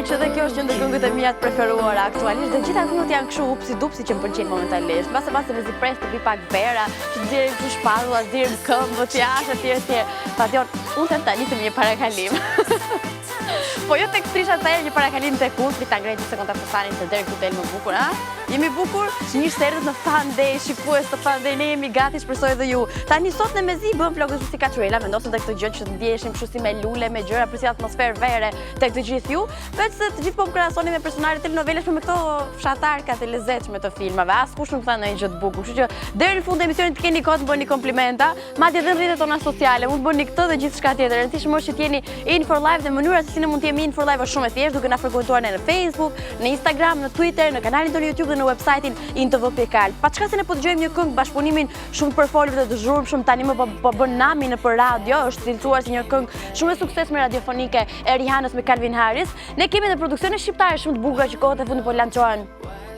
që edhe kjo është një ndër këngët e mia të preferuara aktualisht dhe gjitha këngët janë kështu upsi-dupsi që më pëlqejnë momentalisht. Mbase me zipres të vi pak vera, që të direm kështu shpatulla, të direm këmbë, të jashtë etj. Padion, unë them tani të një parakalim. Po jo tek strisha të një parakalim të kur, ta ngrej 2 sekonda posanin të deri ku del më bukur, a? Jemi bukur, mirë se erdhët në FunDay, shikues të FunDay, ne jemi gati, shpresoj edhe ju. Tani sot në mezi bëm vlogën si Katrela, vendosim tek këtë gjë që të ndjeheshim kështu si me lule, me gjëra për si atmosferë vere tek të gjithë ju, veç se të gjithë po më krahasoni me personazhe telenovelesh me këto fshatarkat e lezetshme të filmave. Askush nuk tha ndonjë gjë të bukur, kështu që deri në fund të emisionit të keni kohë të bëni komplimenta, madje edhe në rrjetet tona sociale, mund të bëni këtë dhe gjithçka tjetër. Rëndësishmë është që të jeni in for live dhe mënyra se si ne mund të jemi in for live është shumë e thjeshtë, duke na frekuentuar në Facebook, në Instagram, në Twitter, në kanalin tonë YouTube dhe në website-in tv.al. Pa çka se ne po dëgjojmë një këngë bashkëpunimin shumë të përfolur dhe të zhurmshëm, tani më po bën nami nëpër radio, është cilësuar si një këngë shumë e suksesshme radiofonike e Rihanës me Calvin Harris. Ne kemi edhe produksione shqiptare shumë të bukura që kohët e fundit po lançohen.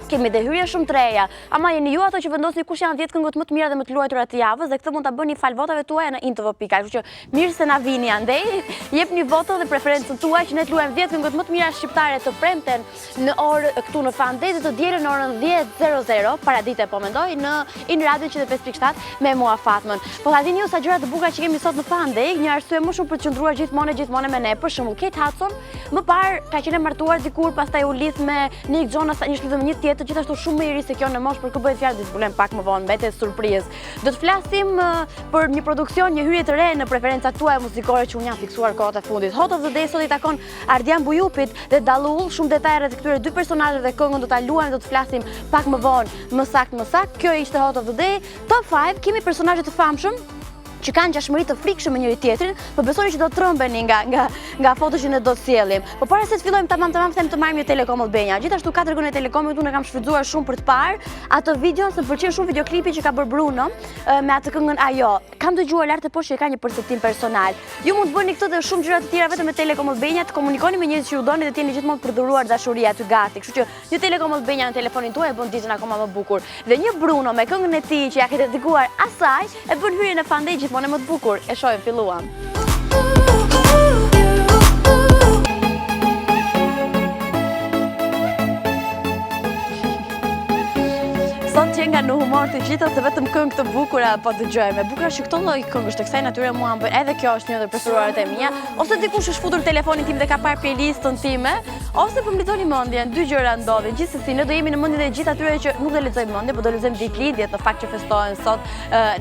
Kemi dhe hyrje shumë të reja, ama jeni ju ato që vendosni kush janë 10 këngët më të mira dhe më të luajtura të javës dhe këtë mund ta bëni fal votave tuaja në tv.al. Kështu që mirë se na vini andej, jepni voto dhe preferencën tuaj që ne të luajmë 10 këngët më të mira shqiptare të premten në orë këtu në FunDay dhe të dielën në orën 10:00 paradite po mendoj në Radio 105.7 me mua Fatmën. Po ta dini ju sa gjëra të bukura që kemi sot në FunDay, një arsye më shumë për të qëndruar gjithmonë me ne. Për shembull, Kate Hudson më parë ka qenë martuar dikur, pastaj u lidh me Nick Jonas, një lidhje me një tjetër, gjithashtu shumë më i ri se kjo në moshë, për kë bëhet fjalë, zbulojmë pak më vonë, mbetet surprizë. Do të flasim për një produksion, një hyrje të re në preferencat tuaja muzikore që unë jam fiksuar kohët e fundit. Hot of the Day sot i takon Ardian Bujupit dhe Dalool, shumë detaje rreth këtyre dy personazheve dhe këngën do ta luajmë, do të flasim pak më vonë, më saktë. Kjo ishte Hot of the Day. Top 5 kemi personazhe të famshëm që kanë gjashmëri të frikshme me njëri tjetrin, po besoni që do të trëmbeni nga fotot që ne do të sjellim. Po para se të fillojmë tamam them të marrim një Telekom Albania. Gjithashtu 4 gënë Telekomit unë kam shfrytzuar shumë për të parë atë videon, se më pëlqen shumë videoklipi që ka bërë Bruno me atë këngën Ajo. Kam dëgjuar lart e poshtë që ka një përcaktim personal. Ju mund të bëni këtë dhe shumë gjëra të tjera vetëm me Telekom Albania, të komunikoni me njerëz që ju doni dhe të jeni gjithmonë të përduruar dashuria aty gati. Kështu që një Telekom Albania në telefonin tuaj e bën ditën akoma më bukur. Dhe një Bruno me këngën e tij që ja ke dedikuar asaj e bën hyrjen në FunDay gjithmonë më të bukur. E shohim, filluam. Sot që nga në humor të gjitha se vetëm këngë të bukura po dëgjojmë. Bukura që këto lloj këngësh të kësaj natyre mua më bën, edhe kjo është një ndër preferuarat e mia, ose dikush është futur telefonin tim dhe ka parë playlistën time, ose po mblidhoni mendjen, dy gjëra ndodhin. Gjithsesi ne do jemi në mendjen e gjithë atyre që nuk do lexojmë mendje, por do lexojmë ditëlindjet, në fakt që festohen sot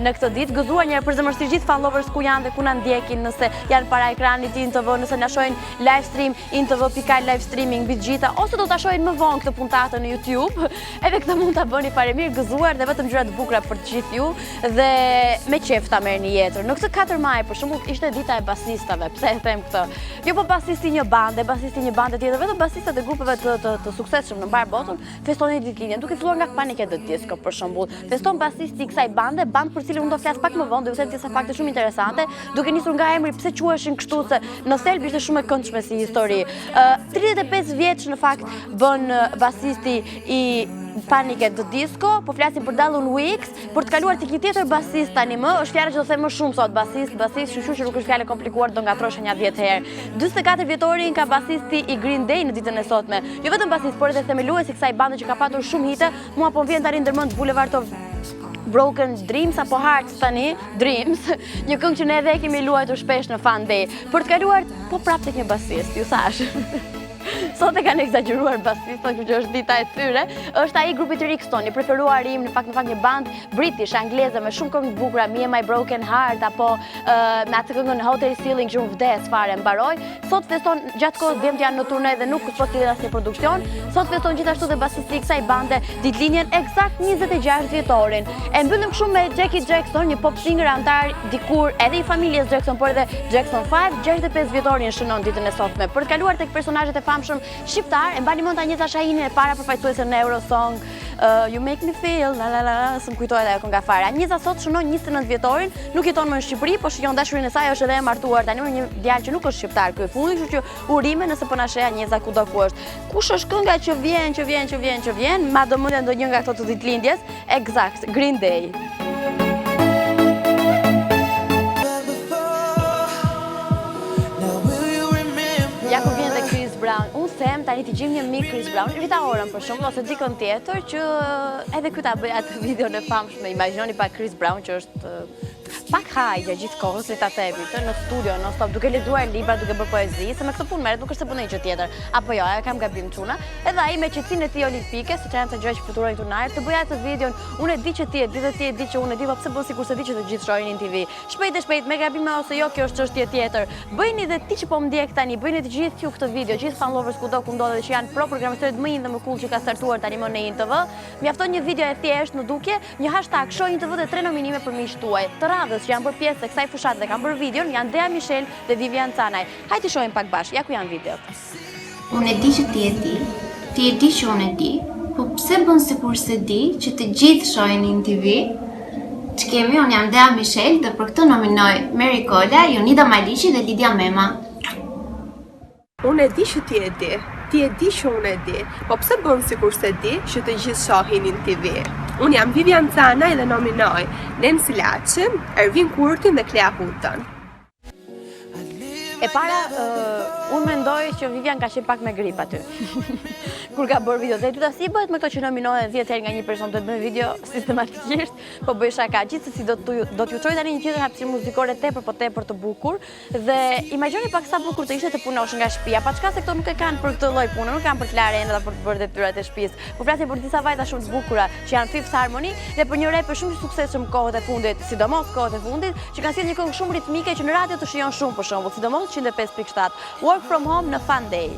në këtë ditë. Gëzuar një herë përzemërsisht gjithë followers ku janë dhe ku na ndjekin, nëse janë para ekranit i TV, nëse na shohin live stream tv.al live streaming mbi gjitha, ose do ta shohin më vonë këtë puntatë në YouTube. Edhe këtë mund ta bëni fare gëzuar dhe vetëm gjëra të bukura për të gjithë ju dhe me qef ta merrni jetër. Në këtë 4 maj për shembull ishte dita e basistave. Pse e them këtë? Jo po basisti një bande tjetër, vetëm basistat e grupeve të suksesshëm në mbar botën festonin ditëlindjen, duke filluar nga Panic! At the Disco për shembull. Feston basisti i kësaj bande për cilën unë do flas pak më vonë, do të them disa fakte shumë interesante, duke nisur nga emri pse quheshin kështu, se në thelb ishte shumë e këndshme si histori. 35 vjeç në fakt bën basisti i Panic! At the Disco, po flasim për Dalool Weeks, për të kaluar tek një tjetër basist tani më, është fjalë që do të them më shumë sot, basist, që nuk është fjalë e komplikuar, do ngatrosh një 10 herë. 44 vjetorin ka basisti i Green Day në ditën e sotme. Jo vetëm basist, por edhe themeluesi i kësaj bande që ka patur shumë hite. Mua po vjen tani ndërmend Boulevard of Broken Dreams apo Hearts tani, Dreams, një këngë që ne edhe kemi luajtur shpesh në FunDay. Për të kaluar po prapë tek një basist, ju thash. Sot e kanë egzageruar basistët, që është dita e tyre. Është ai grupi i Rixton, i preferuar im, në fakt një band british, angleze me shumë këngë të bukura, Me and My Broken Heart apo me atë këngën Hotel Ceiling që unë vdes fare mbaroj. Sot feston gjatë kohës djemtë janë në turne dhe nuk po sillen asnjë produksion. Sot feston gjithashtu dhe basisti i kësaj bande ditëlindjen eksakt 26 vjetorin. E mbyllim kështu me Jackie Jackson, një pop singer antar dikur edhe i familjes Jackson, por edhe Jackson 5, 65 vjetorin shënon ditën e sotme. Për të kaluar tek personazhet e famshëm shqiptar, e mbani mend Anjeta Shahinin e para përfaqësuese në Eurosong, You Make Me Feel, s'm kujtohet ajo kënga fare. Anjeta sot shënon 29 vjetorin, nuk jeton më në Shqipëri, po shijon dashurinë e saj, është edhe e martuar tani me një djalë që nuk është shqiptar ky fundi, kështu që urime nëse po na sheh Anjeta kudo ku është. Kush është kënga që vjen, ma do mendja ndonjë nga ato të ditëlindjes? Eksakt, Green Day. Ja ku vjen dhe Chris Brown. Unë them tani t'i gjim një mik Chris Brown, Rita Orën për shumë, ose dikon tjetër që edhe ky ta bëj atë videon e famshme, imagjinoni pa Chris Brown që është pak hajgja gjithë kohës, le ta themi, në studio, non stop, duke lexuar libra, duke bërë poezi, se me këtë punë merret, nuk është se punoj gjë tjetër. Apo jo, e kam gabim çuna. Edhe ai me qetësinë e tij olimpike, siç janë të gjëra që fluturojnë këtu në ajër, të bëj atë videon, unë e di që ti e di dhe ti e di që unë e di, po pse bën sikur se di që të gjithë shohin në TV. Shpejt e shpejt, me gabime ose jo, kjo është çështje tjetër. Bëjni dhe ti që po më ndjek tani, bëjni të gjithë ju këtë video, gjithë fan lovers kudo ku ndodhet që janë pro programatërët më indë dhe më cool që ka startuar tani më në TV. Mjafton një video e thjeshtë në dukje, një hashtag shohin TV dhe 3 nominime për miqtë tuaj. Të radhës që janë bërë pjesë të kësaj fushate dhe kanë bërë videon janë Deamishel dhe Vivian Canaj. Hajde shohim pak bashkë, ja ku janë videot. Unë e di që ti e di që unë e di, po pse bën sikur se di që të gjithë shohin në TV? Ç'kemi, unë jam Deamishel dhe për këtë nominoj Mary Kola, Jonida Maliqi dhe Lidia Mema. Unë e di që ti e di që unë e di, po pse bën sikur se di që të gjithë shohin në TV? Unë jam Vivian Canaj dhe nominoj Nancy Laçi, Ervin Kurtin dhe Klea Hutën. E para, unë mendoj që Vivian ka qenë pak me grip aty. Kur ka bërë video, dhe ty ta si bëhet me këto që nominohen 10 herë nga një person të bëjë video sistematikisht, po bëj shaka. Gjithsesi do t'ju çoj tani një tjetër hapësirë muzikore tepër të bukur dhe imagjinoni pak sa bukur të ishte të punosh nga shtëpia, pa çka se këto nuk e kanë për këtë lloj pune, nuk kanë për të larë ende për të bërë detyrat e shtëpisë. Po flasim për disa vajza shumë të bukura që janë Fifth Harmony dhe për një rapper shumë i suksesshëm kohët e fundit, sidomos kohët e fundit, që kanë sjellë një këngë shumë ritmike që në radio të shijon shumë për shembull, sidomos 105.7, Work From Home në FunDay.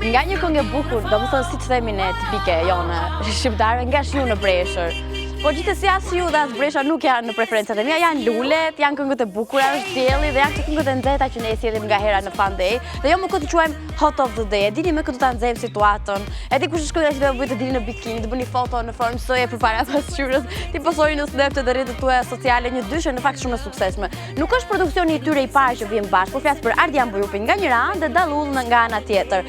Nga një këngë e bukur, do më thënë si të themi ne tipike jone shqiptare, nga shiu në breshër. Po gjithsesi as ju dhe as bresha nuk janë në preferencat e mia, janë lulet, janë këngët e bukura, është dielli dhe janë këngët e nxehta që ne i sjellim nga hera në FunDay. Dhe jo më këtë quajmë Hot of the Day. E dini me këtë ta nxejmë situatën. E di kush shkoj që do bëj të dini në bikini, të bëni foto në formë soje përpara pasqyrës, ti posoni në Snap të rrjetet tuaja sociale, një dyshë në fakt shumë e suksesshme. Nuk është produksioni i tyre i parë që vjen bashkë, por flas për Ardian Bujupi nga njëra anë dhe Dalool nga ana tjetër.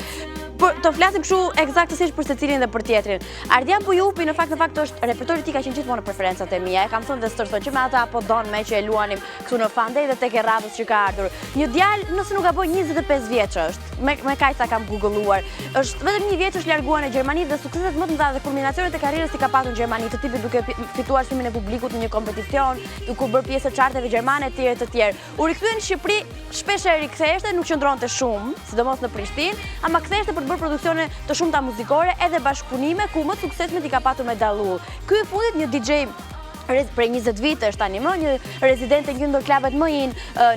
Të flasim kështu eksaktësisht për secilin dhe për tjetrin. Ardian Bujupi në fakt është repertori i tij ka qenë gjithmonë në preferencat e mia. E kam thënë dhe stërthon që me ata apo don me që e luanim këtu në FunDay dhe tek e radhës që ka ardhur. Një djalë, nëse nuk gaboj 25 vjeç është. Me kaq sa kam googulluar. Është vetëm 1 vjeç është larguar në Gjermani dhe sukseset më të mëdha dhe kulminacionet e karrierës i ka patur në Gjermani, të tipit duke fituar çmimin e publikut në një kompeticion, duke bërë pjesë të charteve gjermane të tjerë. U rikthye në Shqipëri, shpesh e riktheheshte, nuk qëndronte shumë, sidomos në Prishtinë, ama ktheheshte për të bërë produksione të shumta muzikore edhe bashkëpunime ku më suksesmet i ka patur me Dalool. Ky e fundit një DJ prej 20 vitesh tani më, një rezident e një ndër klubet më in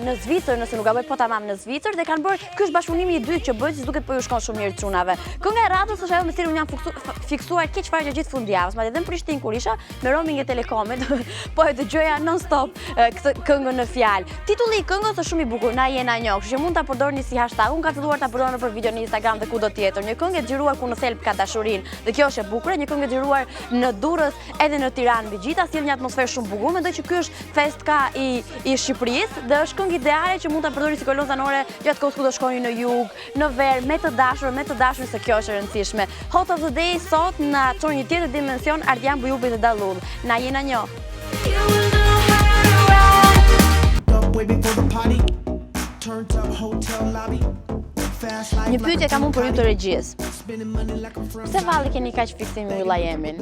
në Zvicër, nëse nuk gaboj po tamam në Zvicër, dhe kanë bërë, ky është bashkëpunimi i dytë që bëjnë, si duket po ju shkon shumë mirë çunave. Kënga e radhës është ajo me cilën unë jam fiksuar keq fare gjithë fundjavës, madje edhe në Prishtinë kur isha me roaming e Telekomit, po e dëgjoja non stop këtë këngën në fjalë. Titulli i këngës është shumë i bukur, na jena një, kështu që mund ta përdorni si hashtag. Unë kam filluar ta përdor për video në Instagram dhe kudo tjetër. Një këngë e xhiruar ku në thelb ka dashurinë, dhe kjo është e bukur, një këngë e xhiruar në Durrës edhe në Tiranë mbi gjitha, sjell një atmosferë shumë bukur. Mendoj që ky është festka i Shqipërisë dhe është këngë ideale që mund ta përdorni si kolon zanore gjatë kohës ku do shkoni në jug, në verë, me të dashur se kjo është e rëndësishme. Hot of the Day sot na çon një tjetër dimension Ardian Bujupi dhe Dalool. Na jena një. Një pyetje kam unë për ju të regjisë. Pse valli keni kaq fiksim Williamin?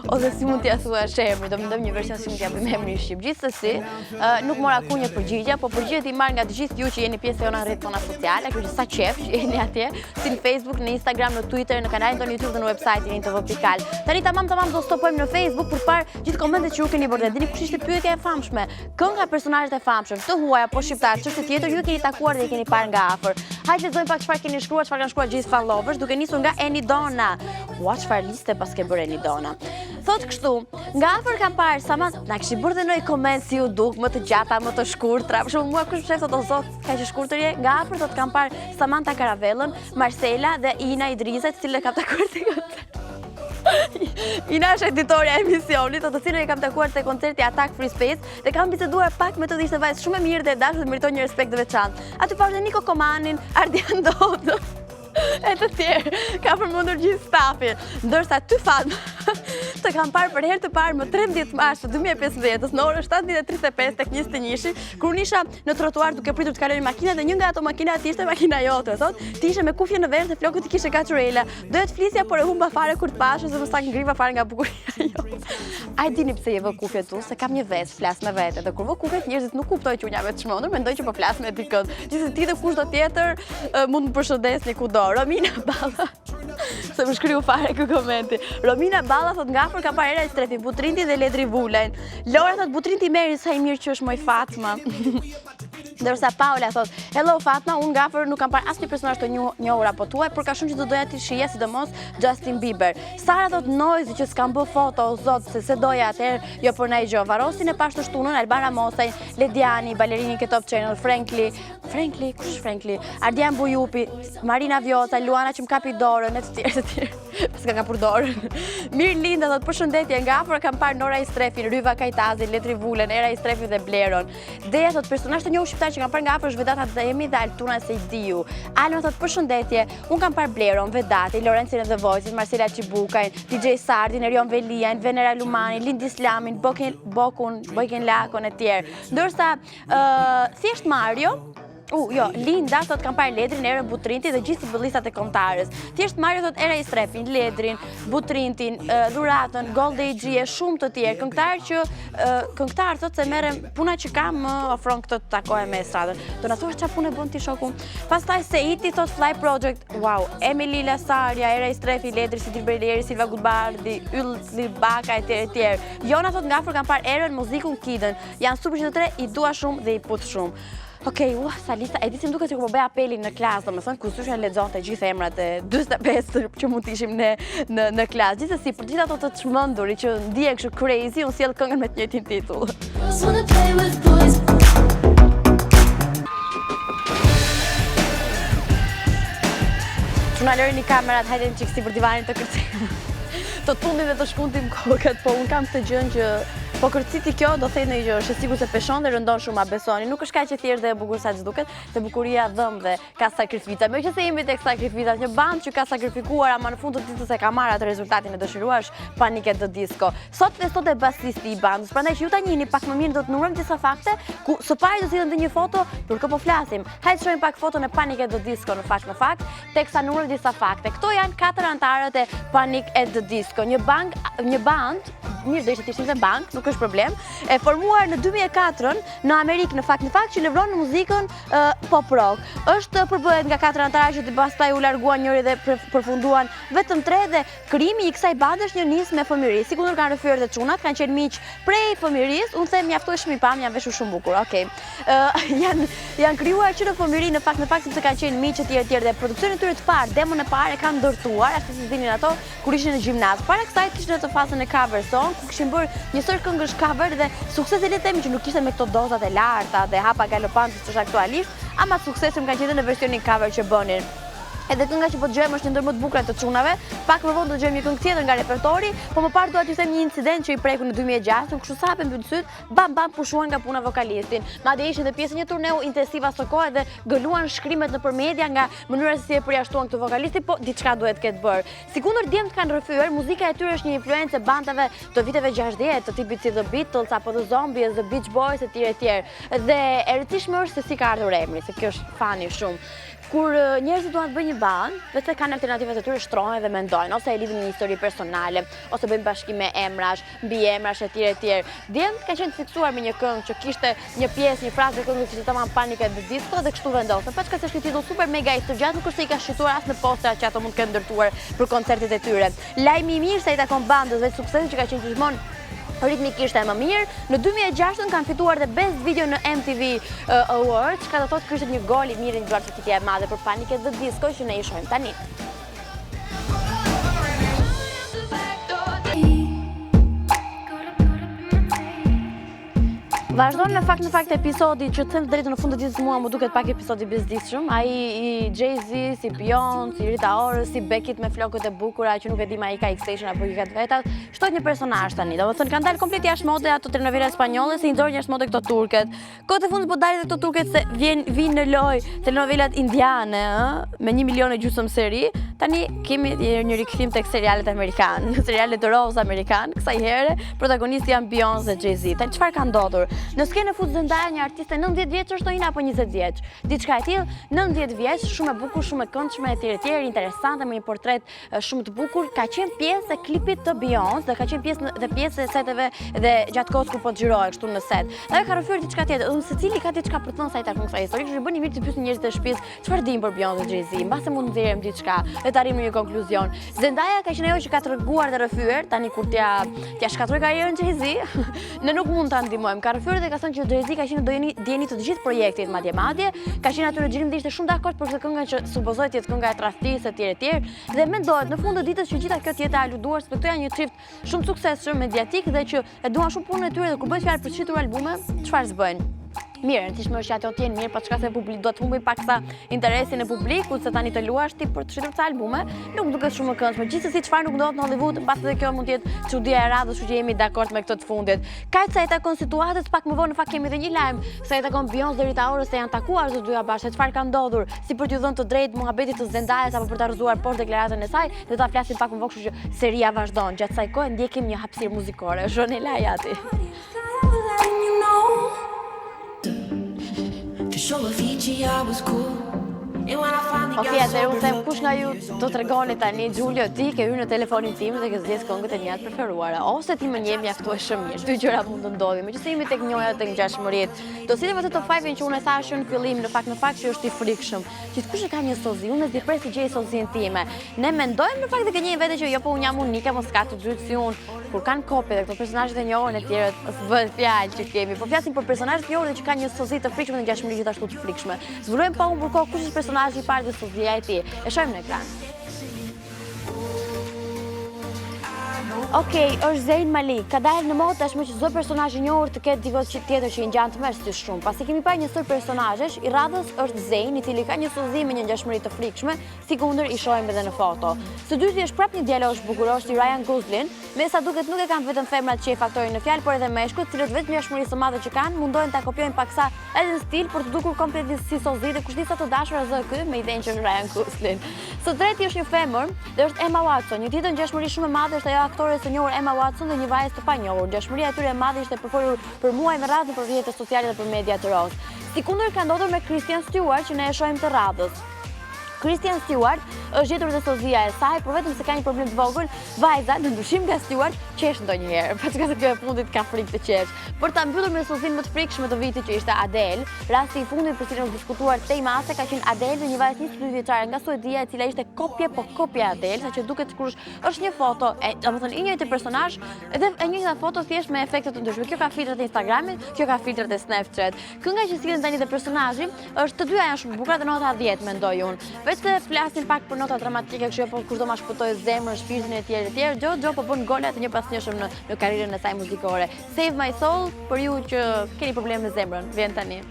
Ose si mund t'ja thuash emrin, do më ndëm një version si mund t'ja bëjmë emrin në shqip. Gjithsesi, nuk mora asnjë përgjigje, po përgjigjet i marr nga të gjithë ju që jeni pjesë e jona në rrjetet tona sociale, kështu që sa qef që jeni atje, si në Facebook, në Instagram, në Twitter, në kanalin tonë YouTube dhe në website-in tv.al. Tani tamam do stopojmë në Facebook për të parë gjithë komentet që ju keni bërë. Dini kush ishte pyetja e famshme? Kënga e personazhit e famshëm, të huaj apo shqiptar, çështë tjetër ju keni takuar dhe keni parë nga afër. Hajde lexojmë pak çfarë keni shkruar, çfarë kanë shkruar gjithë fan lovers, duke nisur nga Enidona. Ua, çfarë liste pas ke bërë Enidona. Thot kështu, nga afër kam parë Samantha, na kishi bërë dhe në koment si u duk, më të gjata, më të shkurtra. Për shembull, mua kush shef thot o zot, kaq e shkurtër je. Nga afër thot kam parë Samantha Karavellën, Marcela dhe Ina Idriza, të cilët kam takuar te Ina është editorja e emisionit, të cilën e kam takuar te koncerti Attack Free Space dhe kam biseduar pak me të, ishte vajzë shumë e mirë dhe e dashur dhe meriton një respekt të veçantë. Aty pa edhe Niko Komanin, Ardian Dodo. e të tjerë, ka përmendur gjithë stafin. Ndërsa ty Fatma, të kam parë për herë të parë më 13 mars të 2015-s në orën 17:35 tek 21-shi, kur unë isha në trotuar duke pritur të kalojnë makinat dhe një nga ato makinat ishte makina jote, thot. Ti ishe me kufje në verë dhe flokët i kishe kaçurela. Doja të flisja por e humba fare kur të pashë se më sa ngriva fare nga bukuria jote. Ai dini pse je vë kufjet tu, se kam një ves, flas me vete. Dhe kur vë kufjet njerëzit nuk kuptojnë që unë jam e çmendur, mendojnë që po flas me dikën. Gjithsesi ti dhe kushdo tjetër mund të më përshëndesni kudo. Romina Balla. Se më shkryu fare ky komenti. Romina Balla thot ngafër ka parë era i strefi Butrinti dhe Ledri Vulajn. Lora thot Butrinti merri sa i mirë që është moj Fatma. Ndërsa Paula thot, hello Fatma, unë ngafër nuk kam parë asnjë personazh të njohur apo tuaj, por ka shumë që do doja ti shije, sidomos Justin Bieber. Sara thot noizi që s'kam bë foto o zot se doja atëherë, jo për na i gjo. Varosin e pash të shtunën, Alban Ramosaj, Lediani, balerini ke Top Channel, Frankly, kush Frankly, Ardian Bujupi, Marina Vjosa, Luana që më kapi dorën, e të tjerë. S'ka kapur dorën. Mirë Linda thot, përshëndetje nga afër kam parë Nora Istrefin, Ryva Kajtazin, Letri Vulen, Era Istrefin dhe Bleron. Deja thot, personazh të njohur shqiptar që kam parë nga afër është Vedata Dhemi dhe Altuna Sejdiu. Alma thot, përshëndetje, unë kam parë Bleron, Vedati, Lorencin e The Voices, Marcela Çibukajn, DJ Sardin, Erion Veliajn, Venera Lumani, Lind Islamin, Bojken Lakon e tjerë. Ndërsa thjesht Mario Linda thot kam parë Ledrin, Erën Butrinti dhe gjithë futbollistat e kombëtarës. Thjesht Mario thot Era Istrefin, Ledrin, Butrintin, Dhuratën, Golde Gjie, shumë të tjerë. Këngëtar thot se merrem puna që kam më ofron këtë të takohem me estradën. Do na thuash çfarë punë bën ti shoku? Pastaj Seiti thot Fly Project, wow, Emily Lasaria, Era Istrefi, Ledri, Sidir Berlieri, Silva Gulbardi, Yll Lirbaka e tjerë. Jona thot ngafër kam parë Erën, muzikun Kidën. Janë super 103, i dua shumë dhe i put shumë. Okej, sa lista, e di si më duket që kur po bëj apelin në klasë, domethënë kushtueshja lexonte gjithë emrat e 45 që mund të ishim në klasë. Gjithsesi, për gjithë ato të çmendur që ndihen kështu crazy, unë sjell këngën me të njëjtin titull. Çuna lërini kamerat, hajde një çiksi për divanin të kërcim. Të tundin dhe të shkundim kokët, po unë kam këtë gjën që po kërciti kjo do thejt në i gjë, është sigur se peshon dhe rëndon shumë, a besoni. Nuk është ka që thjesht dhe e bukur sa që duket, se bukuria dhëm dhe ka sakrifica. Me që se jemi tek sakrificat, një band që ka sakrifikuar, ama në fund të ditës e ka marrë atë rezultatin e dëshiruar është Panic at the Disco. Sot e basisti i bandës, prandaj që ju ta njihni pak më mirë do të numërojmë disa fakte, ku së pari do zgjidhem një foto, për kë po flasim. Hajde shohim pak foton e Panic at the Disco në fakt, teksa numërojmë disa fakte. Këto janë 4 anëtarët e Panic at the Disco, një band, mirë do ishte të ishte band, nuk është problem, e formuar në 2004 në Amerikë në fakt që nevron në muzikën pop rock. Është përbëhet nga 4 anëtarë që pastaj u larguan njëri dhe përfunduan vetëm 3 dhe krijimi i kësaj bande është një nismë me fëmijëri. Sikur kanë rrëfyer dhe çunat, kanë qenë miq prej fëmijërisë, unë them mjaftueshëm i pam, janë veshur shumë bukur. Okej. Janë krijuar që në fëmijëri në fakt sepse kanë qenë miq të tjerë dhe produksioni i tyre të parë, demon e parë e kanë ndërtuar, ashtu si dinin ato kur ishin në gjimnaz. Para kësaj kishin atë fazën e cover song, ku kishin bërë një sër këngësh cover dhe suksesi le të themi që nuk ishte me këto dozat e larta dhe hapa galopante që është aktualisht, ama suksesi më kanë qenë në versionin cover që bënin. Edhe kënga që po dëgjojmë është një ndër më të bukura të çunave. Pak më vonë do dëgjojmë një këngë tjetër nga repertori, po më parë dua t'ju them një incident që i preku në 2006, kështu sa hapën mbyt syt, bam pushuan nga puna vokalistin. Madje ishin edhe pjesë një turneu intensiv aso kohë dhe gëluan shkrimet nëpër media nga mënyra se si e përjashtuan këtë vokalistin, po diçka duhet ketë bërë. Sikundur djemt kanë rrëfyer, muzika e tyre është një influencë e bandave të viteve 60, të tipit si The Beatles apo The Zombies, The Beach Boys e tjerë. Dhe e rëndësishme është se si ka ardhur emri, se kjo është fani shumë. Kur njerëzit duan të bëjnë një band, vetë kanë alternativat e tyre, shtrohen dhe mendojnë, ose e lidhin një histori personale, ose bëjnë bashkime emrash, mbi emrash e tjerë. Djemt ka qenë fiksuar me një këngë që kishte një pjesë, një frazë këngës që tamam Panic at the Disco dhe kështu vendosën. Paçka se është një titull super mega i gjatë, nuk është se i ka shqituar as në postera që ato mund të kenë ndërtuar për koncertet e tyre. Lajmi i mirë sa i takon bandës dhe suksesit që ka qenë gjithmonë ritmikisht e më mirë, në 2006 kanë fituar dhe Best Video në MTV Awards, që ka të thotë kështë një gol i mirë një duar që kitja e madhe për Panic at the Disco që ne i shohim tani. Vazhdon në fakt episodi që të them të drejtën në fund të ditës mua më duket pak episodi bizdisshëm. Ai i Jay-Z, si Beyoncé, si Rita Ora, si Beckett me flokët e bukura që nuk e di ma i ka X-Station apo i ka të vetat. Shtohet një personazh tani. Domethënë kanë dalë komplet jashtë mode ato telenovela spanjolle, se i ndorën jashtë mode këto turket. Kohët e fundit po dalin këto turket se vinë në lojë telenovelat indiane, me 1 milion e gjysmë seri. Tani kemi një rikthim tek serialet amerikan, serialet roz amerikan. Kësaj here protagonisti janë Beyoncé dhe Jay-Z. Tani çfarë ka ndodhur? Në skenë fut Zendaya një artiste 90 vjeç është tojina apo 20 vjeç. Diçka e tillë, 90 vjeç, shumë e bukur, shumë e këndshme etj, interesante, me një portret shumë të bukur. Ka qenë pjesë e klipit të Beyoncé dhe ka qenë pjesë e seteve dhe gjatë kohës kur po xhirohej kështu në set. Dhe ka rrëfyer diçka tjetër, secili ka diçka për të thënë sa i takon kësaj histori. Kështu që bëni mirë të pyesni njerëzit e shtëpisë çfarë dinë për Beyoncé dhe Jay-Z, mbase mund të nxjerrim diçka dhe të arrijmë një konkluzion. Zendaya ka qenë ajo që ka treguar dhe rrëfyer, tani kur t'ja shkatroi karrierën Jay-Z, ne nuk mund ta ndihmojmë. Ka rrëfyer dhe ka thënë që Jay-Z ka qenë djeni të gjithë projektit, madje ka qenë aty në xhirim dhe ishte shumë dakord për këtë këngë që supozohet të jetë kënga e tradhtisë etj, dhe mendohet në fund të ditës që gjitha kjo të jetë aluduar, sepse këto janë një çift shumë suksesshëm mediatik dhe që e duan shumë punën e tyre dhe kur bëhet fjalë për të shitur albume, çfarë s'bëjnë? Mirë, tishmë është që ato t'jenë mirë, pa çka se publik do të humbin paksa interesin e publikut, se tani të luash ti për të shitur ca albume, nuk duket shumë e këndshme. Gjithsesi çfarë nuk ndodhet në Hollywood, mbas edhe kjo mund të jetë çudia e radhës, kështu që jemi dakord me këtë të fundit. Kaq sa i takon situatës, pak më vonë në fakt kemi edhe një lajm, sa i takon Beyoncé dhe Rita Ora se janë takuar të dyja bashkë, çfarë ka ndodhur, si për t'ju dhënë të drejtë muhabetit të Zendayas apo për ta rrëzuar poshtë deklaratën e saj, dhe ta flasim pak më vonë, kështu që seria vazhdon. Gjatë kësaj kohe ndjekim një hapësirë muzikore. Zhonela Ajati. Okej, atëherë unë them kush nga ju do t'rregoni tani, Giulio, ti ke hyrë në telefonin tim dhe ke zgjedhur këngët e mia të preferuara, ose ti më njeh mjaftueshëm mirë. Dy gjëra mund të ndodhin. Megjithëse jemi tek njëja tek ngjashmëritë. Do sillim atë top 5-in që unë e thash në fillim, në fakt që është i frikshëm. Gjithkush e ka një sozi, unë di pres të gjej sozin time. Ne mendojmë në fakt të kenjë vetë që jo po unë jam unike, mos ka të dytë si unë. Kur kanë kopje dhe këto personazhe të njohur e tjerë s'bën fjalë që kemi. Po flasim për personazhe të njohur që kanë një sozi të frikshme dhe ngjashmëri gjithashtu të frikshme. Zbulojmë pa humbur kohë kush është personazhi i parë dhe sozia e tij. E shohim në ekran. Okej, është Zayn Malik. Ka dalë në modë tashmë që çdo personazh i njohur të ketë diçka tjetër që i ngjan të mërë shumë. Pasi kemi parë një sër personazhesh, i radhës është Zayn, i cili ka një sozi me një ngjashmëri të frikshme, sikundër i shohim edhe në foto. Së dyti është prapë një djalosh bukurosh i Ryan Gosling, me sa duket nuk e kanë vetëm femrat që e faktorin në fjalë, por edhe meshkujt, cilët vetëm ngjashmërisë së madhe që kanë mundohen ta kopjojnë paksa edhe në stil për të dukur komplet si sozi dhe kush di sa të dashur zë ky me idenë që është Ryan Gosling. Së treti është një femër dhe është Emma Watson, një tjetër ngjashmëri shumë e madhe është ajo aktore së njohur Emma Watson dhe një vajzë të panjohur. Ngjashmëria e tyre e madhe ishte përfolur për muaj me radhë për rrjetet sociale dhe për media të roz. Sikundër ka ndodhur me Kristen Stewart që ne e shohim të radhës. Kristen Stewart është gjetur dhe sozia e saj, por vetëm se ka një problem të vogël, vajza, në ndryshim nga Stewart, qesh ndonjëherë, pa çka se kjo e fundit ka frikë të qesh. Për ta mbyllur me sozin më të frikshme të vitit që ishte Adele, rasti i fundit për cilën u diskutuar tej mase ka qenë Adele dhe një vajzë 22 vjeçare nga Suedia, e cila ishte kopje po kopje e Adele, saqë duket sikur është një foto, domethënë i njëjti personazh dhe e njëjta foto thjesht me efekte të ndryshme. Kjo ka filtrat e Instagramit, kjo ka filtrat e Snapchat. Kënga që sillen tani dhe personazhi është të dyja janë shumë bukura dhe nota 10 mendoj unë. Vetë flasim pak për nota dramatike, kështu po kushdo ma shpëtoi zemrën, shpirtin e tjerë. Gjo po bën gola të një pasnjëshëm në karrierën e saj muzikore. Save My Soul për ju që keni probleme me zemrën. Vjen tani.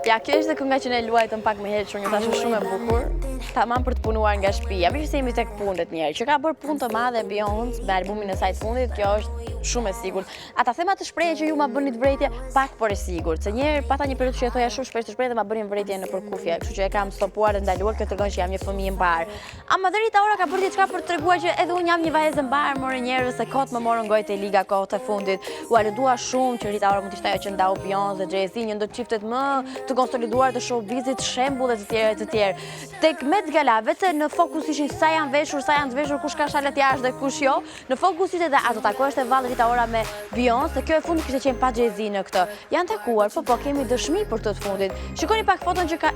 Ja, kjo është kënga që ne luajtëm pak më herë, që një thashë shumë e bukur. Tamam për të punuar nga shtëpia. Megjithëse jemi tek punët njerë, që ka bërë punë të madhe Beyoncé me albumin e saj të fundit, kjo është shumë e sigurt. Ata thema të shprehje që ju ma bënit vërejtje, pak por e sigurt. Se njerë pata një periudhë që e thoja shumë shpesh të shprehje dhe ma bënin vërejtje në përkufje, kështu që e kam stopuar dhe ndaluar, kjo tregon që jam një fëmijë e mbar. Ama dhe Rita Ora ka bërë diçka për të treguar që edhe unë jam një vajzë e mbar, morë njerëz se kot më morën gojë te liga kohët e fundit. U aludua shumë që Rita Ora mund të ishte ajo që ndau Beyoncé dhe Jay-Z, një ndër çiftet më të konsoliduar të showbizit, shembull dhe të tjerë. Tek Met Gala, vetë në fokus ishin sa janë të veshur, kush ka shalet jashtë dhe kush jo. Në fokus ishte dhe ato takohesh te valli Rita Ora me Beyoncé, dhe kjo e fundit kishte qenë pa Jay-Z në këtë. Janë takuar, po kemi dëshmi për këtë të fundit. Shikoni pak foton që ka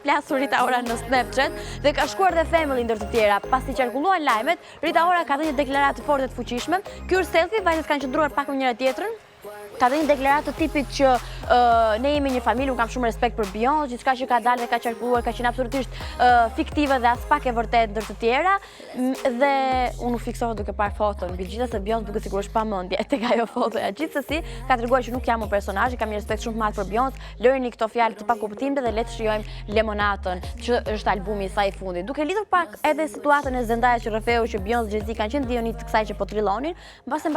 plasur Rita Ora në Snapchat dhe ka shkuar dhe family ndër të tjera. Pasi qarkulluan lajmet, Rita Ora ka dhënë një deklaratë të fortë të fuqishme. Ky është selfie, vajzat kanë qëndruar pak me njëra tjetrën. ka dhënë deklaratë të tipit që ne jemi një familje, unë kam shumë respekt për Beyoncé, gjithçka që ka dalë dhe ka qarkuar ka qenë absolutisht fiktive dhe as pak e vërtet ndër të tjera, dhe unë u fiksova duke parë foton, megjithatë Beyoncé duket sigurisht pa mendje tek ajo fotoja. Gjithsesi, ka treguar që nuk jam un personazh, kam një respekt shumë të madh për Beyoncé. Lërini këto fjalë të pakuptimta dhe le të shijojmë Lemonatën, që është albumi i saj i fundit. Duke lidhur pak edhe situatën e Zendayas që rrëfeu që Beyoncé dhe Jay-Z kanë qenë dionit të kësaj që po trillonin, mbase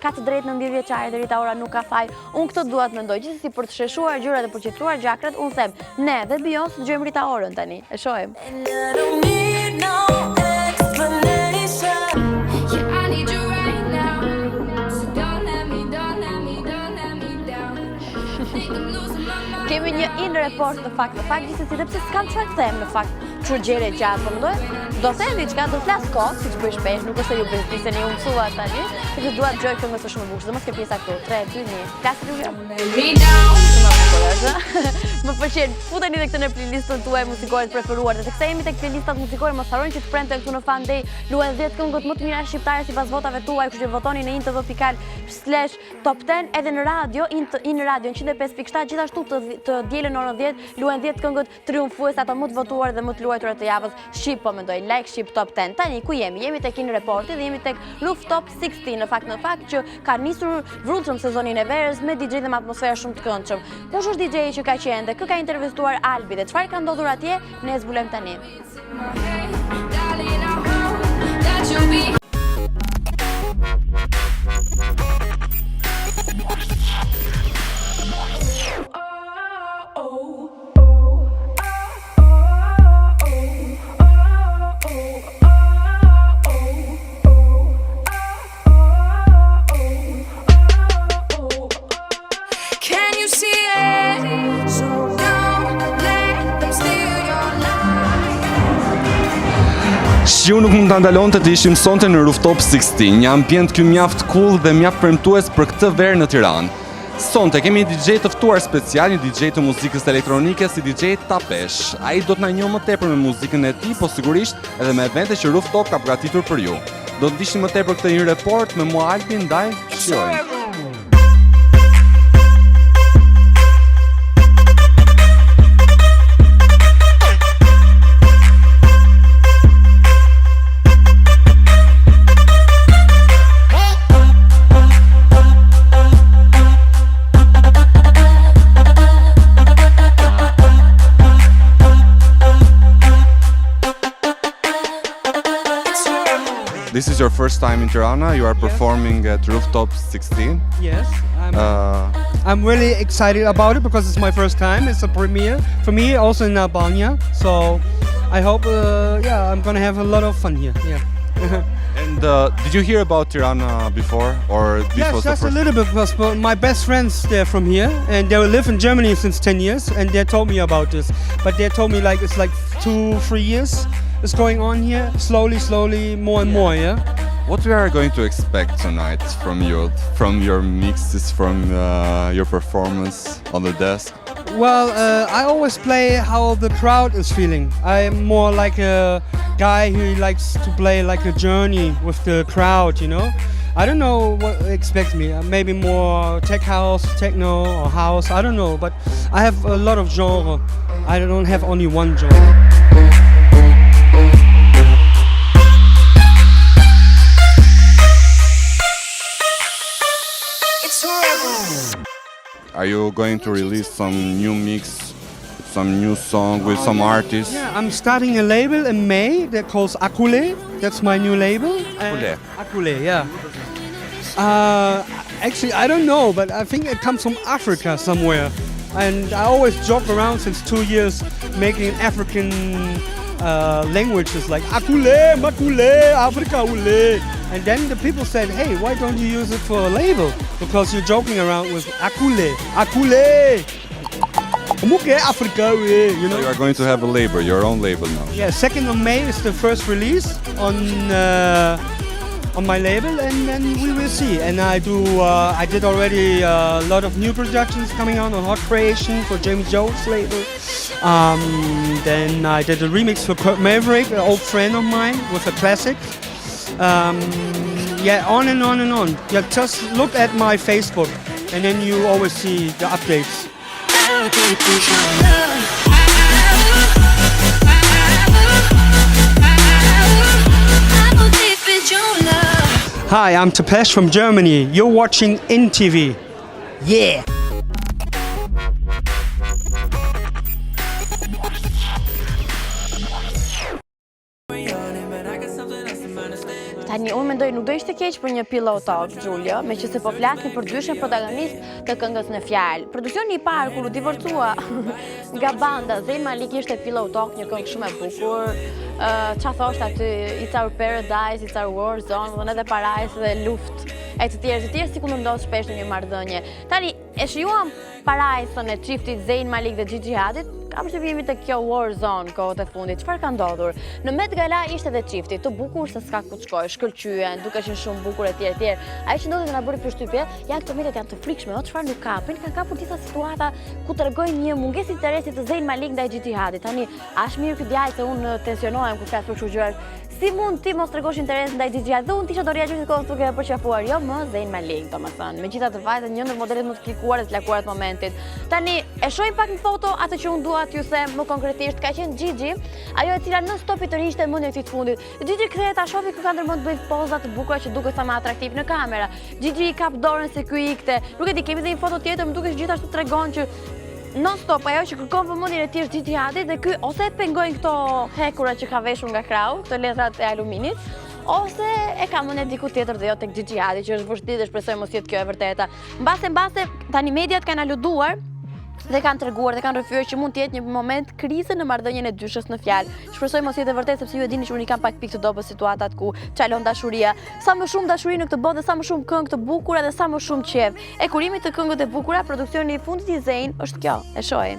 ka të drejtë në 10 vjeçare deri ta ora nuk ka faj. Unë këtë dua të mendoj. Gjithsesi për të sheshuar gjërat dhe për të qetësuar gjakrat, unë them, ne dhe Beyoncé dëgjojmë Rita Orën tani. E shohim. Kemi një in report në fakt, gjithsesi dhe pse s'kam çfarë të them në fakt, çu gjëre gjatë, po mendoj, do them diçka, do flas kot, siç bëj shpesh, nuk është se ju bezniseni ju mësua tani, sepse dua të dëgjoj këngën së shumë bukur, dhe mos ke pjesa këtu, 3, 2, 1, klasë rrugë. Më pëlqen, futeni edhe këtë në playlistën tuaj muzikore të preferuar, dhe teksa jemi tek playlistat muzikore, mos harroni që të premte këtu në FunDay, luajnë 10 këngët më të mira shqiptare sipas votave tuaj, kështu që votoni në intv.com/top10 edhe në radio, in radio 105.7, gjithashtu të dielën orën 10, luajnë 10 këngët triumfuese, ato më të votuar dhe më të luajtura të javës. Shqip po mendoj, like Shqip Top 10. Tani ku jemi? Jemi tek in reporti dhe jemi tek Rooftop 16, në fakt që ka nisur vrrullshëm sezonin e verës me DJ dhe me atmosferë shumë të këndshëm. Kush është DJ që ka qenë dhe kë ka intervistuar Albi dhe çfarë ka ndodhur atje, ne zbulojmë tani. Shiu nuk mund ta ndalonte të ishim sonte në Rooftop 16, një ambient ky mjaft cool dhe mjaft premtues për këtë verë në Tiranë. Sonte kemi një DJ të ftuar special, një DJ të muzikës elektronike si DJ Tapesh. Ai do të na njohë më tepër me muzikën e tij, po sigurisht edhe me evente që Rooftop ka përgatitur për ju. Do të ndiqni më tepër këtë një report me mua Albin, ndaj shijojmë. This is your first time in Tirana. You are performing at Rooftop 16. Yes, I'm really excited about it because it's my first time. It's a premiere for me, also in Albania. So I hope, I'm gonna have a lot of fun here. Yeah. And did you hear about Tirana before, or this was the just first? a little bit because my best friends they're from here and they live in Germany since 10 years and they told me about this. But they told me it's like 2-3 years. It's going on here, slowly, more and more, yeah? What we are going to expect tonight from you, from your mixes, from your performance on the desk? Well, I always play how the crowd is feeling. I'm more like a guy who likes to play like a journey with the crowd, you know? I don't know what expects me. Maybe more tech house, techno, or house, I don't know. But I have a lot of genre. I don't have only one genre. Are you going to release some new mix, some new song with some artists? Yeah, I'm starting a label in May that calls Akule. That's my new label. Akule. Akule, yeah. Actually, I don't know, but I think it comes from Africa somewhere. And I always joke around since 2 years making African languages like Akule, Makule, Afrika Ule. And then the people said, hey, why don't you use it for a label? Because you're joking around with Akule, Akule, Muke Africa, you know? So you are going to have a label, your own label now. Yeah, 2nd of May is the first release on my label, and then we will see. And I did already a lot of new productions coming out on Hot Creation for Jamie Jones label. Then I did a remix for Kurt Maverick, an old friend of mine, with a classic. Yeah, on and on and on. Yeah, just look at my Facebook. and then you always see the updates. Hi, I'm Tapesh from Germany. You're watching In TV. Yeah! Tani, unë mendoj nuk do ishte keq për një pillow talk, Giulio, me që se po flasni për dyshen protagonist të këngës në fjalë. Produksioni i parë kur u divorcua nga banda Zayn Malik ishte pillow talk, një këngë shumë e bukur. Qa thosht aty, It's Our Paradise, It's Our War Zone, dhe edhe parajsë dhe luft e të tjerë si ku ndodh shpesh në një marrëdhënie. Tani, e shijuam parajsën e çiftit Zayn Malik dhe Gigi Hadid, kam që vjemi të kjo war zone kohët e fundit. Çfarë ka ndodhur? Në Met Gala ishte dhe çifti, të bukur se s'ka ku të shkojë, shkëlqyen, duke qenë shumë bukur e tjerë. Ajo që ndodhi dhe na bëri përshtypje, janë këto metet janë të frikshme, çfarë nuk kapin, kanë kapur disa situata ku tregojnë një mungesë interesi të Zayn Malik ndaj Gigi Hadid. Tani, as mirë ky djalë se unë tensionohem kur flas për kështu gjëra. Si mund ti mos tregosh interes ndaj Gigi Hadid? Dhe unë tisha do reagjosh kohë duke e përqafuar, jo më Zayn Malik, domethënë. Megjithatë vajzat një ndër modelet më të klikuara të lakuara të momentit. Tani, e shohim pak në foto atë që unë dua t'ju them më konkretisht, ka qenë Gigi, ajo e cila non stop i tërhiqte mendjen këtij të fundit. Gigi kthehet ta shohë ku ka ndërmend të bëj poza të bukura që duket sa më atraktiv në kamera. Gigi i kap dorën se ky ikte. Nuk e di, kemi dhe një foto tjetër, më duket gjithashtu tregon që non stop ajo që kërkon vëmendjen e tjerë Gigi Hadid dhe ky ose e pengojnë këto hekura që ka veshur nga krau, këto letrat e aluminit, ose e ka mendje diku tjetër dhe jo tek Gigi Hadid, që është vështirë dhe shpresoj mos jetë kjo e vërteta. Mbase tani mediat kanë aluduar dhe kanë treguar dhe kanë rrëfyer që mund të jetë një moment krize në marrëdhënien e dyshës në fjalë. Shpresoj mos jetë e vërtetë sepse ju e dini që unë kam pak pikë të dobët situatat ku çalon dashuria. Sa më shumë dashuri në këtë botë dhe sa më shumë këngë të bukura dhe sa më shumë qejf. E kurimi të këngëve të bukura, produksioni i fundit i Zayn është kjo. E shohim.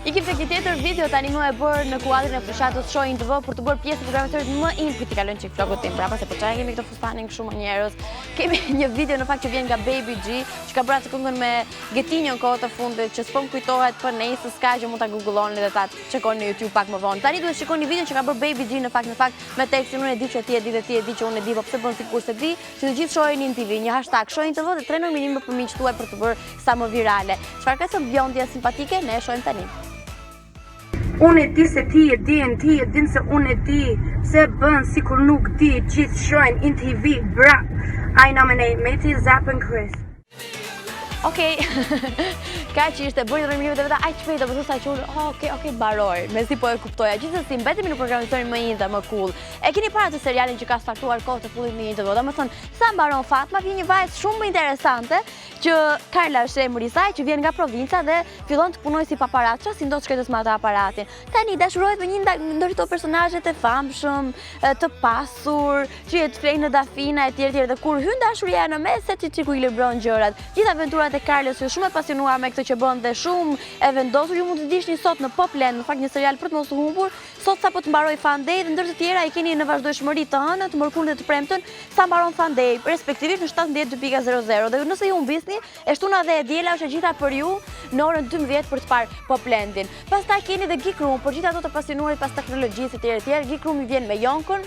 Ikim tek një tjetër video tani më e bërë në kuadrin e Fushatës Shohin TV për të bërë pjesë të programatorit më in ku ti kalon çik flokut tim prapa se po çaj kemi këtë fustanin shumë njerëz. Kemi një video në fakt që vjen nga Baby G, që ka bërë atë këngën me Getinjon kohët e fundit, që s'po më kujtohet për nesër s'ka që mund ta googloni dhe ta çekoni në YouTube pak më vonë. Tani duhet shikoni videon që ka bërë Baby G në fakt me tekstin unë e di që ti e di dhe ti e di që unë e di, po pse bën sikur se di, që të gjithë shohin në TV, një hashtag shohin TV dhe trenoj minim për miqtë tuaj për të bërë sa më virale. Çfarë ka të bjondja simpatike, ne e shohim tani. Unë e di se ti e din se unë e di, se bën si kur nuk di, gjithë shojnë in TV, bra. I nominate Meti, Zap and Chris. Okej, ka që ishte bërë në rëmjëve të veta, aq shpejt, apo sa që unë, okej, baroj, me si po e kuptoja. Gjithsesi, mbetemi në programatorin më in dhe më cool. E keni para të serialin që ka startuar kohët e fundit në TV, domethënë, sa mbaron Fatma, vjen një vajzë shumë interesante, që Karla është emri i saj, që vjen nga provinca dhe fillon të punojë si paparazzo, si ndodh shkretës me atë aparatin. Tani dashurohet me një ndër këto personazhe të famshëm, të pasur, që jetë flej në dafina e tjerë dhe kur hyn dashuria në mes, se çiku i libron gjërat. Gjithë aventurat e Karlës janë shumë e pasionuar me këtë që bën dhe shumë e vendosur. Ju mund të dishni sot në Popland, në fakt një serial për të mos u humbur. Sot sapo të mbaroi FunDay dhe ndër të tjera i keni në vazhdueshmëri të hënë, të mërkurën dhe të premten, sa mbaron FunDay, respektivisht në 17:00 dhe nëse ju humbisni, e shtuna dhe e diela është e gjitha për ju në orën 12 për të parë Poplandin. Pastaj keni dhe Geek Room, për gjithë ato të pasionuarit pas teknologjisë e tjerë. Geek Room i vjen me Jonkën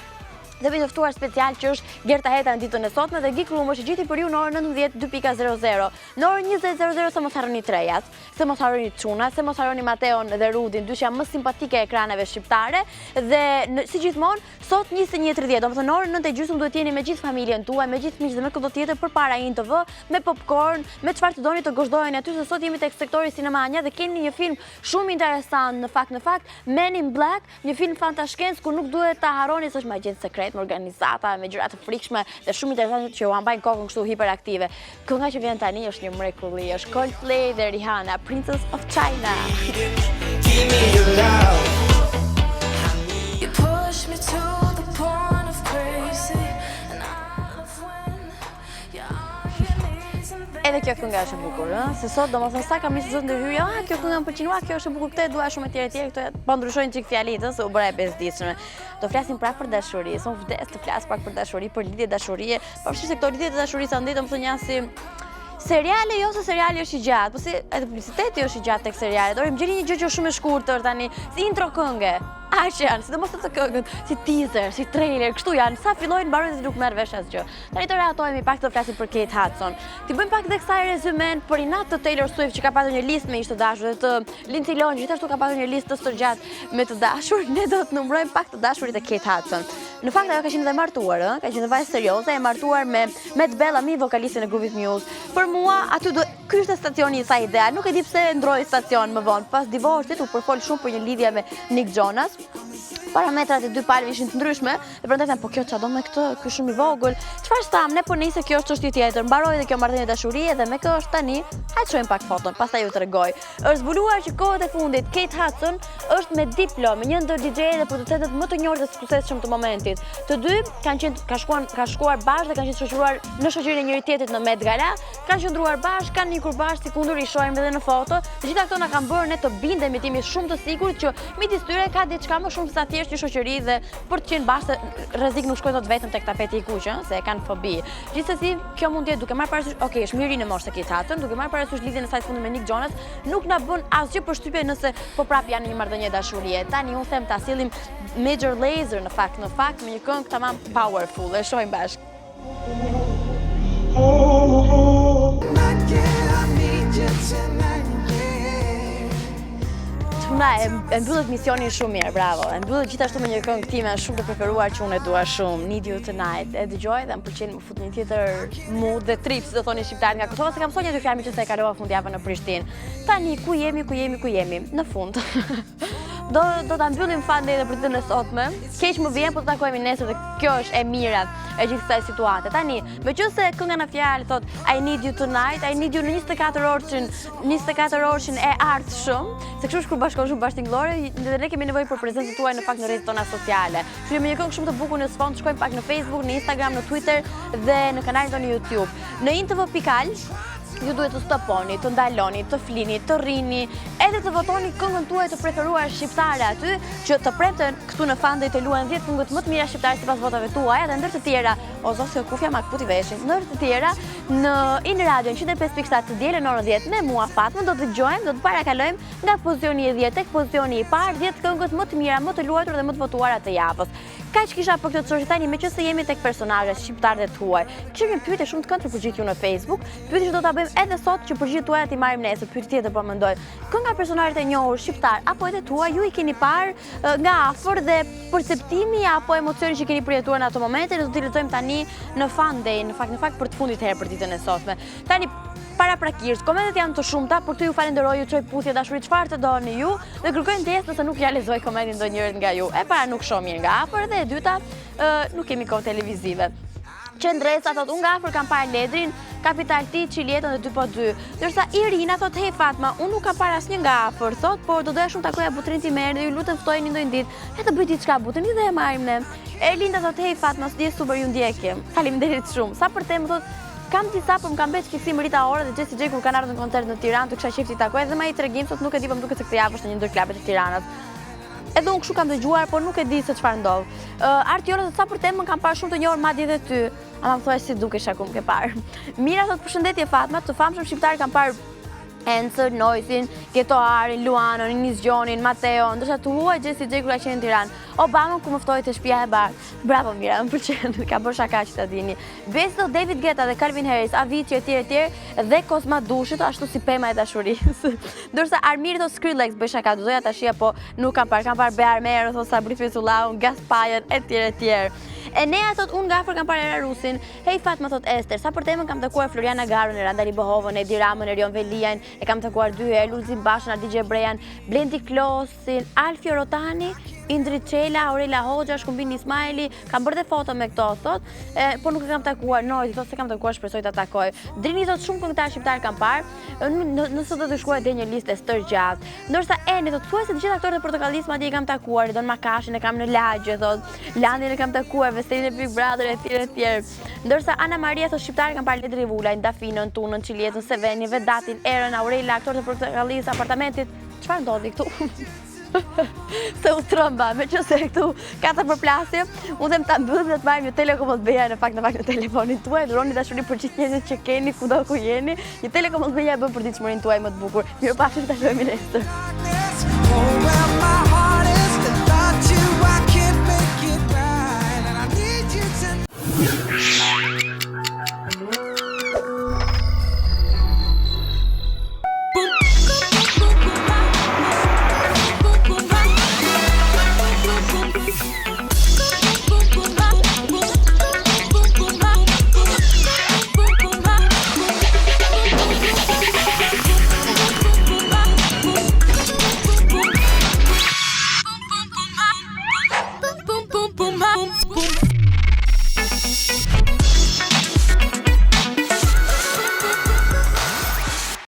dhe vjen ftuar special që është Gerta Heta në ditën e sotme dhe Geek Room është i gjithë për ju në orën 19:00. Në orën 20:00 se mos harroni trejat, se mos harroni çunat, se mos harroni Mateon dhe Rudin, dyshja më simpatike e ekraneve shqiptare dhe si gjithmonë sot 21:30, domethënë në orën 9:30 duhet jeni me gjithë familjen tuaj, me gjithë miqtë dhe me këto tjetër përpara In TV, me popcorn, me çfarë të doni të gozhdojeni aty se sot jemi tek sektori sinemania dhe keni një film shumë interesant në fakt Men in Black, një film fantashkencë ku nuk duhet ta harroni se është një agent sekret me organizata, me gjëra të frikshme dhe shumë interesante që u mbajnë kokën kështu hiperaktive. Kënga që vjen tani është një mrekulli, është Coldplay dhe Rihanna, Princess of China. Edhe kjo kënga është e bukur, se sot domethënë sa kam nisë zot ndërhyrje, kjo këngë më pëlqen, kjo është e bukur, këtë dua shumë etj, këto po ndryshojnë çik fjalitë, se u bëra e bezdisshme. Do flasim prapë për dashuri, s'u vdes të flas pak për dashuri, për lidhje dashurie, pavarësisht se këto lidhje të dashurisë andej domethënë janë Seriale jo se seriali është i gjatë, po si edhe publiciteti është i gjatë tek serialet. Ori më gjeni një gjë që është shumë e shkurtër tani, si intro këngë. Aq janë, sidomos të këngët, si teaser, si trailer, kështu janë, sa fillojnë mbarojnë dhe nuk merr vesh asgjë. Tani të rehatojmë pak të flasim për Kate Hudson. Ti bëjmë pak dhe kësaj rezumen për inat të Taylor Swift që ka pasur një listë me ish të dashur dhe të Lindsay Lohan gjithashtu ka pasur një listë të stërgjatë me të dashur. Ne do të numërojmë pak të dashurit e Kate Hudson. Në fakt ajo ka qenë dhe martuar, ka qenë vajzë serioze, e martuar me Matt Bellamy, vokalistin e grupit Muse. Për mua aty ky ishte stacioni i saj ideal. Nuk e di pse ndroi stacion më vonë. Pas divorcit u përfol shumë për një lidhje me Nick Jonas. Parametrat e dy palëve ishin të ndryshme, dhe prandaj them, po kjo çfarë do me këtë, ky shumë i vogël. Çfarë stam, ne po nisë kjo është çështje tjetër. Mbaroi dhe kjo marrëdhënie dashurie dhe me kë është tani. Hajde shohim pak foton, pastaj ju tregoj. Është zbuluar që kohët e fundit Kate Hudson është me diplomë, një ndër DJ-të dhe producentët më të njohur dhe suksesshëm të momentit. Të dy kanë shkuar bashkë dhe kanë qenë shoqëruar në shoqërinë e njëri tjetrit në Met Gala, kanë qëndruar bashkë, kanë ikur bashkë sikundur i shohim edhe në foto. Të gjitha këto na kanë bërë ne të bindemi të jemi shumë të sigurt që midis tyre ka diçka më shumë se sa thjesht një shoqëri dhe për të qenë bashkë rrezik nuk shkojnë dot vetëm tek tapeti i kuq, se e kanë fobi. Gjithsesi, kjo mund të jetë duke marrë parasysh, okay, është mirë në moshë Kate Hudson, duke marrë parasysh lidhjen e saj të fundit me Nick Jonas, nuk na bën asgjë përshtypje nëse po prap janë një marrëdhënie dashurie. Tani unë them ta sillim Major Lazer në fakt me një këngë tamam powerful. E shohim bashkë. E mbyllet misionin shumë mirë, bravo. E mbyllet gjithashtu me një këngë time shumë të preferuar që unë e dua shumë, Need You Tonight. E dëgjoj dhe më pëlqen më fut një tjetër mood dhe trip, si do thoni shqiptarët nga Kosova, se kam sonjë dy fjalë që se e kalova fundjavën në Prishtinë. Tani ku jemi? Në fund. Do ta mbyllim FunDay dhe për ditën e sotme. Keq më vjen, po të takojmë nesër dhe kjo është e mira e gjithë kësaj situate. Tani, meqense kënga në fjalë thot I need you tonight, I need you në 24 orëshin e ardhshëm, se kështu është kur bashkohesh bashkë tingëllore dhe ne kemi nevojë për prezencën tuaj në fakt në rrjetet tona sociale. Kështu me një këngë shumë të bukur në sfond, shkojmë pak në Facebook, në Instagram, në Twitter dhe në kanalin tonë në YouTube. Në intv.al ju duhet të stoponi, të ndaloni, të flini, të rrini, edhe të votoni këngën tuaj të preferuar shqiptare aty, që të premten këtu në FunDay të luajnë 10 këngët më të mira shqiptare sipas votave tuaja, dhe ndër të tjera, o zosë kufja ma këputi veshin, ndër të tjera, në In Radio 105.7 të dielën orën 10 me mua Fatma, do të dëgjojmë, do të parakalojmë nga pozicioni i 10 tek pozicioni i parë, 10 këngët më të mira, më të luajtur dhe më të votuara të javës. Kaq kisha për këtë çështje tani, meqense jemi tek personazhet shqiptarët tuaj. Kishim një pyetje shumë të këndshme për gjithë ju në Facebook. Pyetje që do ta bëjmë edhe sot që për gjithë tuaja ti marrim nesër. Pyetje tjetër po mendoj. Kënga personazhet e njohur shqiptar apo edhe tuaj ju i keni parë nga afër dhe perceptimi apo emocioni që keni përjetuar në ato momente, ne do t'i lexojmë tani në FunDay, në fakt për të fundit herë për ditën e sotme. Tani para prakirës, komentet janë të shumta, për këtë ju falenderoj, ju çoj puthje dashuri çfarë të doni ju dhe kërkoj ndjesë nëse nuk ja lexoj komentin ndonjërit nga ju. E para nuk shoh mirë nga afër dhe e dyta nuk kemi kohë televizive. Qendresa thot, unë nga afër kam parë Ledrin, Kapital T, Çilietën dhe 2x2. Ndërsa Irina thot, hey Fatma, unë nuk kam parë asnjë nga afër, thot, por do doja shumë takoja butrin timer dhe ju lutem ftojeni ndonjë ditë. Le të bëj diçka butën dhe e marrim ne. Erlinda thot, hey Fatma, s'di super ju ndjekim. Faleminderit shumë. Sa për temë thot, kam disa, por më kam bërë fiksim Rita Ora dhe Jessie J kur kanë ardhur në koncert në Tiranë, të kisha qefti takoj dhe më i tregim sot nuk e di, po më duket se këtë javë është në një ndër klubet e Tiranës. Edhe unë kështu kam dëgjuar, por nuk e di se çfarë ndodh. Artiora thot, sa për temën kam parë shumë të njohur madje edhe ty. Ama më thuaj si dukesh akum ke parë. Mira thot, përshëndetje Fatma, të famshëm shqiptar kam parë Encer, Noisin, Getoarin, Luanon, Inizgjonin, Mateo, ndërsa të huaj Jessie J kur ka qenë në Tiranë. Obama ku më ftoi te shtëpia e bardhë. Bravo Mira, më pëlqen, ka bërë shaka që ta dini. Besto, David Guetta dhe Calvin Harris, Avicii etj dhe Kozma Dushit, ashtu si pema e dashurisë. Ndërsa Armiri thot Skrillex bëj shaka, doja ta shija, po nuk kam parë Bearmer, thot Sabri Fisullahun, Gaspajen etj. Enea thot, unë nga afër kam parë Era Rusin. Hey Fatma thot Ester, sa për temën kam takuar Floriana Garun, Randali Bohovën, Edi Ramën, Erion Veliajn, e kam takuar dy herë, Lulzim Bashën, DJ Brejan, Blendi Klosin, Alfio Rotani, Indrit Çela, Aurela Hoxha, Shkumbin Ismaili, kam bërë dhe foto me këto thot, por nuk e kam takuar. Nojti thot se kam takuar, shpresoj ta takoj. Drini thot, shumë këngëtar shqiptar kam parë, nëse do të shkruaj dhe një listë stër gjatë. Ndërsa Eni thot, thuaj se të gjithë aktorët e Portokallis madje i kam takuar, Don Makashin e kam në lagje thot, Landin e kam takuar, Vestelin e Big Brother etj. Ndërsa Ana Maria thot, shqiptar kam parë Ledri Vulajn, Dafinën, Tunën, Çilietën, Sevenin, Vedatin, Erën, Aurela, aktorët e Portokallis, Apartamentit. Çfarë ndodhi këtu? Se u trëmba, me që se këtu ka të përplasje, unë them ta mbyllim dhe të marrim një telekomandbeja në fakt në telefonin tuaj, dhuroni dashuri për gjithë njerëzit që keni kudo ku jeni. Një telekomandbeja e bën për ditëshmërinë tuaj më të bukur. Mirupafshim, ta shohim nesër.